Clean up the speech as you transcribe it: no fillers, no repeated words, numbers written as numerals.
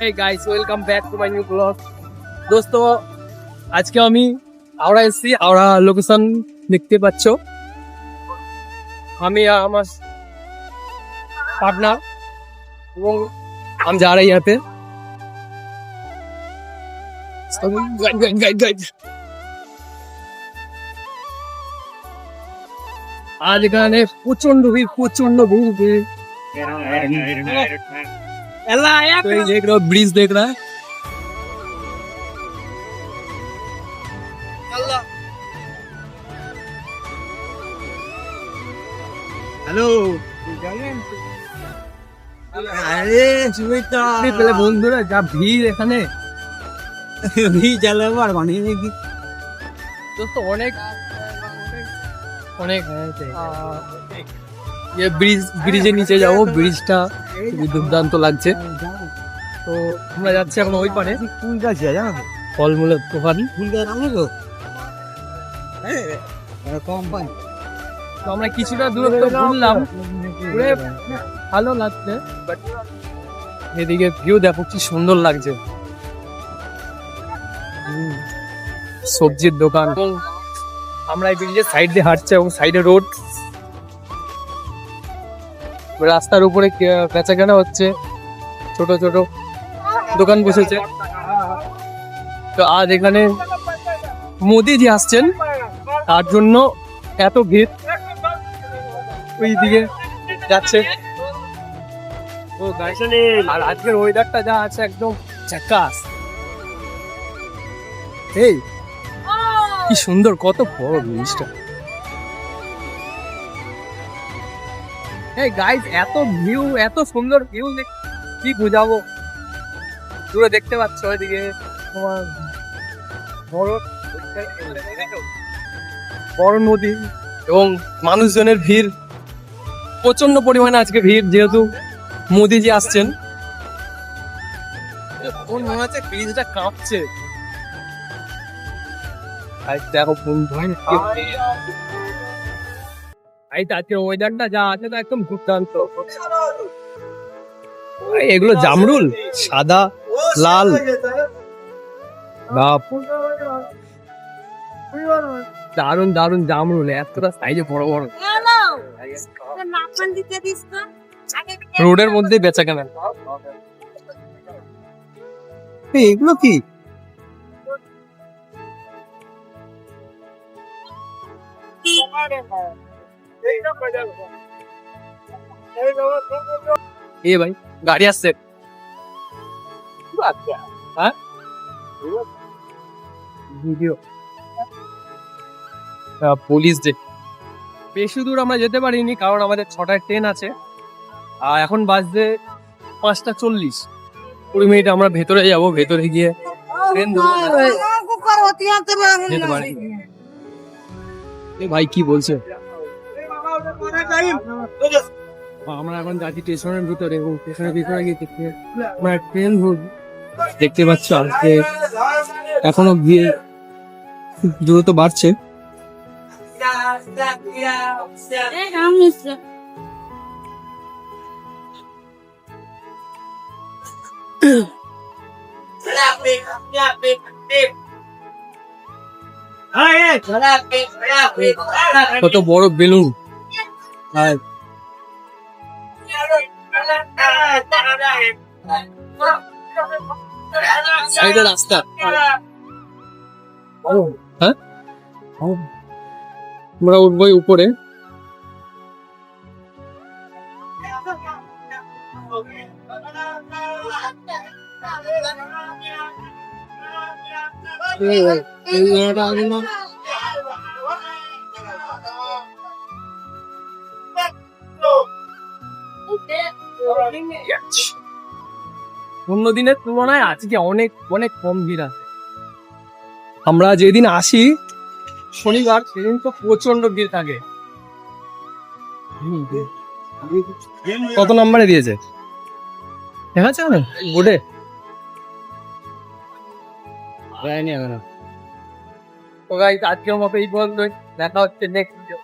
Hey guys, welcome back to my new vlog. दोस्तों আজকে আমি হাওড়া এসেছি। হাওড়া লোকেশন দেখতে পাচ্ছ। আমি আমার পার্টনার এবং हम जा रहे हैं यहाँ पे। আজ এখানে প্রচন্ড ভিড় तो ये देख रहे हो ब्रिज देख रहा है। हेलो पहले বন্ধুরা যা ভিড় এখানে दोस्तों অনেক ये ব্রিজের নিচে যাবো। ব্রিজটা খুবই দুর্দান্ত লাগছে। তো আমরা যাচ্ছি এখন ওই পারে। ফলমূলের দোকান। তো আমরা কিছুটা দূরত্ব ঘুরলাম, ঘুরে ভালো লাগছে। বাট এদিকে ভিউ দেখো কি সুন্দর লাগছে। সবজির দোকান এবং আমরা এই ব্রিজের সাইড দিয়ে হাঁটছি এবং সাইডে রোড। রাস্তার উপরে বেচা কেনা হচ্ছে, ছোট ছোট দোকান বসেছে। তো আজ এখানে মোদিজি আসছেন, তার জন্য এত ভিড়। ওই দিকে যাচ্ছে। আর আজকের ওয়েদারটা যা আছে একদম ঝাক্কাস। এই কি সুন্দর, কত বড় জিনিসটা। এই গাইস এত ভিউ, এত সুন্দর ভিউ কি বুঝাবো। দূরে দেখতে পাচ্ছ ওইদিকে তোমার বড় নদী এবং মানুষজনের ভিড় প্রচন্ড পরিমাণে। আজকে ভিড় যেহেতু মোদিজি আসছেন। মনে হচ্ছে ব্রিজটা কাঁপছে। দেখো আজকের ওয়েদারটা যা আছে তা একদম দুর্দান্ত। এগুলো জামরুল, সাদা লাল, দারুন দারুন জামরুল, এতটা সাইজে বড় বড়। রোডের মধ্যে বেচা কেনা। এগুলো কি? এ ভাই গাড়ি আসছে। ভিডিও পুলিশ যে বেশি দূর আমরা যেতে পারিনি, কারণ আমাদের 6টায় ট্রেন আছে। আর এখন বাজছে 5:40। 20 মিনিট আমরা ভেতরে যাব। ভেতরে গিয়ে ট্রেন যেতে পারি। ভাই কি বলছে? আমরা এখন যাচ্ছি স্টেশনের ভিতরে এবং স্টেশনের ভিতরে গিয়ে আমরা ট্রেন দেখতে পাচ্ছ। আজকে এখনো গিয়ে দ্রুত বাড়ছে। কত বড় বেলুন। সাইডে রাস্তা। হ্যাঁ আমরা উঠবো উপরে। অন্য দিনের তুলনায় আজকে অনেক অনেক কম ভিড় আছে। আমরা যেদিন আসি শনিবার, সেদিন তো প্রচন্ড ভিড় থাকে। কত নম্বরে দিয়েছে দেখা যাচ্ছে না বোর্ডে? তো গাইস আজকের মতো এই পর্যন্তই। দেখা হচ্ছে নেক্সট ভিডিও।